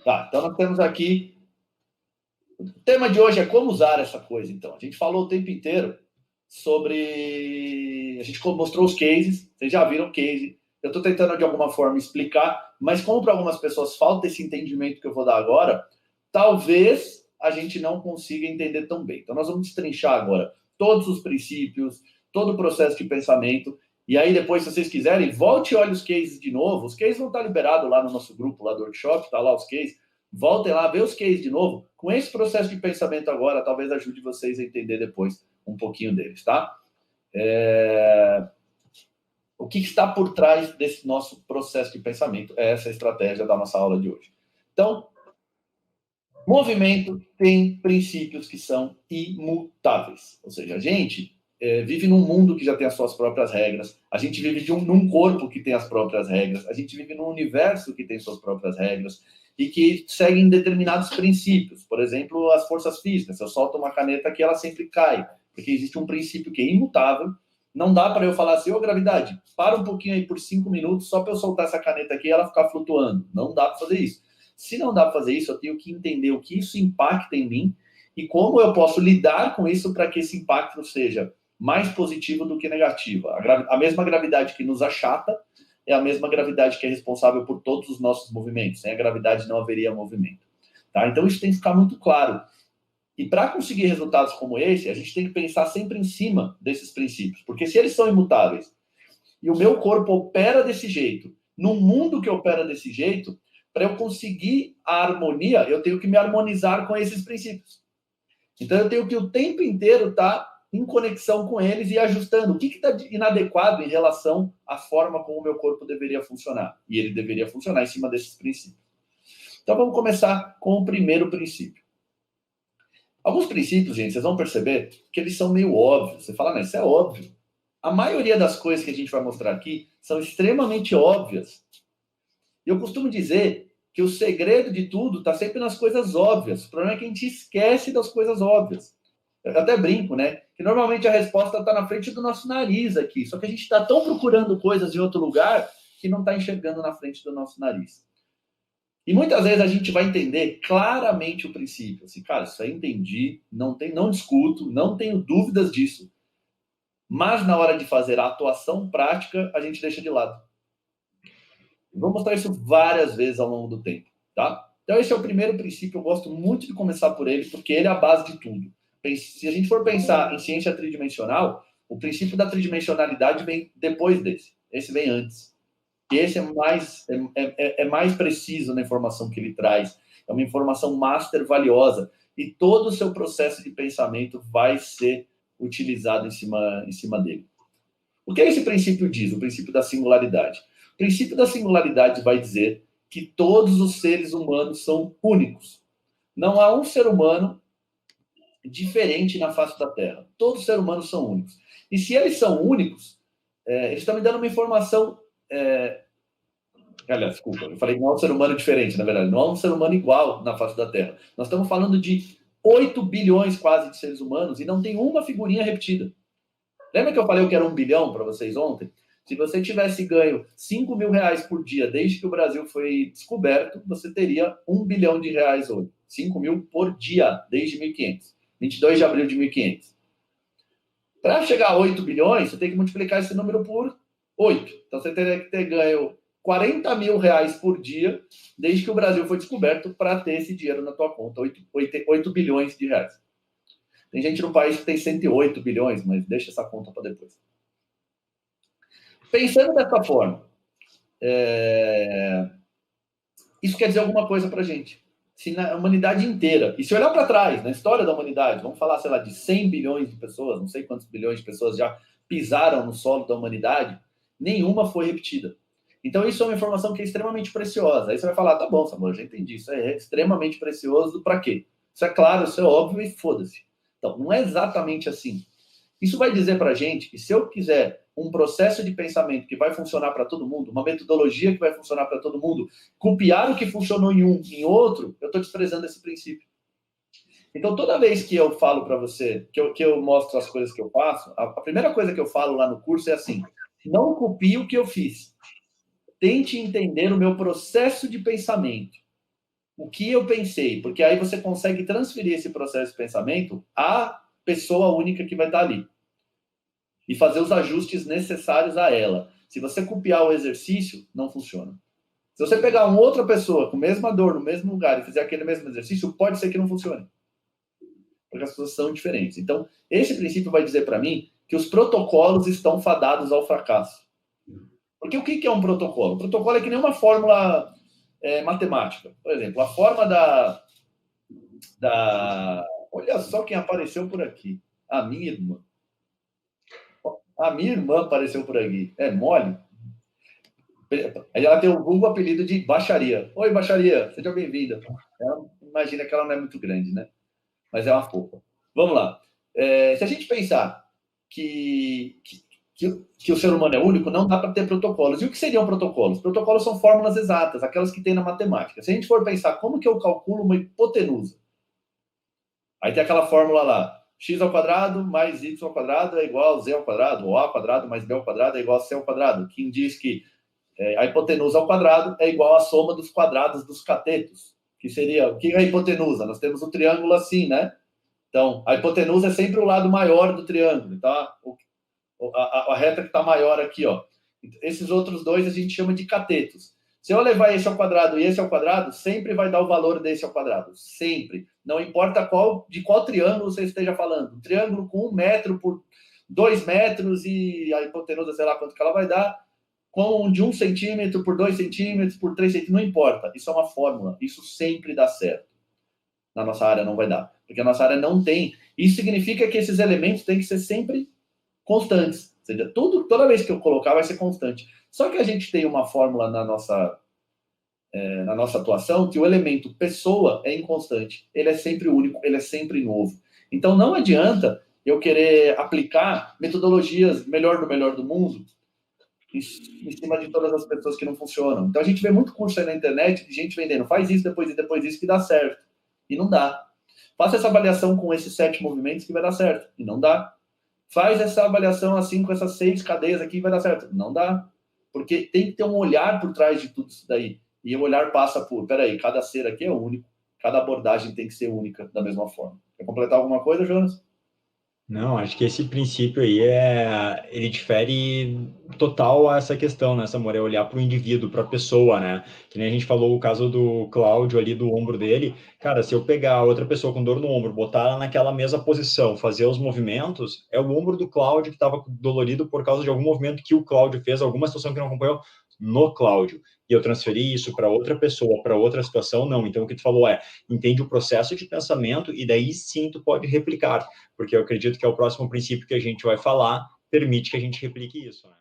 Tá, então nós temos aqui... O tema de hoje é como usar essa coisa, então. A gente falou o tempo inteiro sobre... A gente mostrou os cases, vocês já viram o case. Eu estou tentando, de alguma forma, explicar, mas como para algumas pessoas falta esse entendimento que eu vou dar agora, talvez a gente não consiga entender tão bem. Então, nós vamos destrinchar agora todos os princípios, todo o processo de pensamento, e aí depois, se vocês quiserem, volte e olhe os cases de novo. Os cases vão estar liberados lá no nosso grupo, lá do workshop, está lá os cases. Voltem lá, vê os cases de novo. Com esse processo de pensamento agora, talvez ajude vocês a entender depois um pouquinho deles, tá? O que está por trás desse nosso processo de pensamento? É essa estratégia da nossa aula de hoje. Então, movimento tem princípios que são imutáveis. Ou seja, a gente vive num mundo que já tem as suas próprias regras, a gente vive num corpo que tem as próprias regras, a gente vive num universo que tem suas próprias regras e que seguem determinados princípios. Por exemplo, as forças físicas. Se eu solto uma caneta aqui, ela sempre cai, porque existe um princípio que é imutável. Não dá para eu falar assim, ô gravidade, para um pouquinho aí por 5 minutos só para eu soltar essa caneta aqui e ela ficar flutuando. Não dá para fazer isso. Se não dá para fazer isso, eu tenho que entender o que isso impacta em mim e como eu posso lidar com isso para que esse impacto seja mais positivo do que negativo. A mesma gravidade que nos achata é a mesma gravidade que é responsável por todos os nossos movimentos. Sem a gravidade não haveria movimento. Tá? Então isso tem que ficar muito claro. E para conseguir resultados como esse, a gente tem que pensar sempre em cima desses princípios. Porque se eles são imutáveis e o meu corpo opera desse jeito, num mundo que opera desse jeito, para eu conseguir a harmonia, eu tenho que me harmonizar com esses princípios. Então, eu tenho que o tempo inteiro estar em conexão com eles e ajustando o que está inadequado em relação à forma como o meu corpo deveria funcionar. E ele deveria funcionar em cima desses princípios. Então, vamos começar com o primeiro princípio. Alguns princípios, gente, vocês vão perceber que eles são meio óbvios. Você fala, mas isso é óbvio. A maioria das coisas que a gente vai mostrar aqui são extremamente óbvias. E eu costumo dizer que o segredo de tudo está sempre nas coisas óbvias. O problema é que a gente esquece das coisas óbvias. Eu até brinco, né? Que normalmente a resposta está na frente do nosso nariz aqui. Só que a gente está tão procurando coisas em outro lugar que não está enxergando na frente do nosso nariz. E muitas vezes a gente vai entender claramente o princípio. Assim, cara, isso aí entendi, não discuto, não tenho dúvidas disso. Mas na hora de fazer a atuação prática, a gente deixa de lado. Vou mostrar isso várias vezes ao longo do tempo, tá? Então esse é o primeiro princípio, eu gosto muito de começar por ele, porque ele é a base de tudo. Se a gente for pensar em ciência tridimensional, o princípio da tridimensionalidade vem depois desse. Esse vem antes. E esse é mais preciso na informação que ele traz. É uma informação master valiosa. E todo o seu processo de pensamento vai ser utilizado em cima dele. O que esse princípio diz? O princípio da singularidade. O princípio da singularidade vai dizer que todos os seres humanos são únicos. Não há um ser humano diferente na face da Terra. Todos os seres humanos são únicos. E se eles são únicos, eles estão me dando uma informação... Aliás, desculpa, eu falei que não há um ser humano diferente, na verdade. Não há um ser humano igual na face da Terra. Nós estamos falando de 8 bilhões quase de seres humanos e não tem uma figurinha repetida. Lembra que eu falei que era 1 bilhão para vocês ontem? Se você tivesse ganho 5 mil reais por dia desde que o Brasil foi descoberto, você teria 1 bilhão de reais hoje. 5 mil por dia, desde 1500. 22 de abril de 1500. Para chegar a 8 bilhões, você tem que multiplicar esse número por 8. Então, você teria que ter ganho 40 mil reais por dia desde que o Brasil foi descoberto para ter esse dinheiro na tua conta. 8 bilhões de reais. Tem gente no país que tem 108 bilhões, mas deixa essa conta para depois. Pensando dessa forma, isso quer dizer alguma coisa para a gente. Se na humanidade inteira, e se olhar para trás, na história da humanidade, vamos falar, sei lá, de 100 bilhões de pessoas, não sei quantos bilhões de pessoas já pisaram no solo da humanidade, nenhuma foi repetida. Então, isso é uma informação que é extremamente preciosa. Aí você vai falar, tá bom, Samuel, já entendi, isso é extremamente precioso, para quê? Isso é claro, isso é óbvio e foda-se. Então, não é exatamente assim. Isso vai dizer para a gente que se eu quiser um processo de pensamento que vai funcionar para todo mundo, uma metodologia que vai funcionar para todo mundo, copiar o que funcionou em um em outro, eu estou desprezando esse princípio. Então, toda vez que eu falo para você, que eu mostro as coisas que eu faço, a primeira coisa que eu falo lá no curso é assim, não copie o que eu fiz. Tente entender o meu processo de pensamento. o que eu pensei, porque aí você consegue transferir esse processo de pensamento à pessoa única que vai estar ali e fazer os ajustes necessários a ela. Se você copiar o exercício, não funciona. Se você pegar uma outra pessoa com a mesma dor no mesmo lugar e fizer aquele mesmo exercício, pode ser que não funcione, porque as pessoas são diferentes. Então, esse princípio vai dizer para mim que os protocolos estão fadados ao fracasso. Porque o que é um protocolo? O protocolo é que nem uma fórmula matemática. Por exemplo, a forma da... Olha só quem apareceu por aqui. A minha irmã. A minha irmã apareceu por aqui. É mole? Ela tem o vulgo apelido de Baixaria. Oi, Baixaria, seja bem-vinda. Imagina que ela não é muito grande, né? Mas é uma fofa. Vamos lá. Se a gente pensar que o ser humano é único, não dá para ter protocolos. E o que seriam protocolos? Protocolos são fórmulas exatas, aquelas que tem na matemática. Se a gente for pensar como que eu calculo uma hipotenusa, aí tem aquela fórmula lá, x ao quadrado mais y ao quadrado é igual a z ao quadrado, ou a ao quadrado mais b ao quadrado é igual a c ao quadrado, que diz que a hipotenusa ao quadrado é igual à soma dos quadrados dos catetos, que seria, o que é a hipotenusa? Nós temos o triângulo assim, né? Então, a hipotenusa é sempre o lado maior do triângulo, tá? A reta que está maior aqui, ó. Esses outros dois a gente chama de catetos. Se eu levar esse ao quadrado e esse ao quadrado, sempre vai dar o valor desse ao quadrado. Sempre. Não importa de qual triângulo você esteja falando. Um triângulo com 1 metro por 2 metros e a hipotenusa, sei lá quanto que ela vai dar, com de 1 centímetro por 2 centímetros por 3 centímetros, não importa. Isso é uma fórmula. Isso sempre dá certo. Na nossa área não vai dar. Porque a nossa área não tem. Isso significa que esses elementos têm que ser sempre constantes. Ou seja, toda vez que eu colocar vai ser constante. Só que a gente tem uma fórmula na nossa atuação que o elemento pessoa é inconstante. Ele é sempre único, ele é sempre novo. Então não adianta eu querer aplicar metodologias melhor do mundo em cima de todas as pessoas que não funcionam. Então a gente vê muito curso aí na internet de gente vendendo, faz isso, depois isso que dá certo. E não dá. Faça essa avaliação com esses 7 movimentos que vai dar certo. E não dá. Faz essa avaliação assim com essas 6 cadeias aqui e vai dar certo. Não dá. Porque tem que ter um olhar por trás de tudo isso daí. E o olhar passa por, peraí, cada ser aqui é único, cada abordagem tem que ser única da mesma forma. Quer completar alguma coisa, Jonas? Não, acho que esse princípio aí ele difere total a essa questão, né, Samuel? É olhar para o indivíduo, para a pessoa, né? Que nem a gente falou o caso do Cláudio ali, do ombro dele. Cara, se eu pegar outra pessoa com dor no ombro, botar ela naquela mesma posição, fazer os movimentos, é o ombro do Cláudio que estava dolorido por causa de algum movimento que o Cláudio fez, alguma situação que não acompanhou no Cláudio. E eu transferi isso para outra pessoa, para outra situação, não. Então, o que tu falou entende o processo de pensamento e daí sim tu pode replicar, porque eu acredito que é o próximo princípio que a gente vai falar, permite que a gente replique isso, né?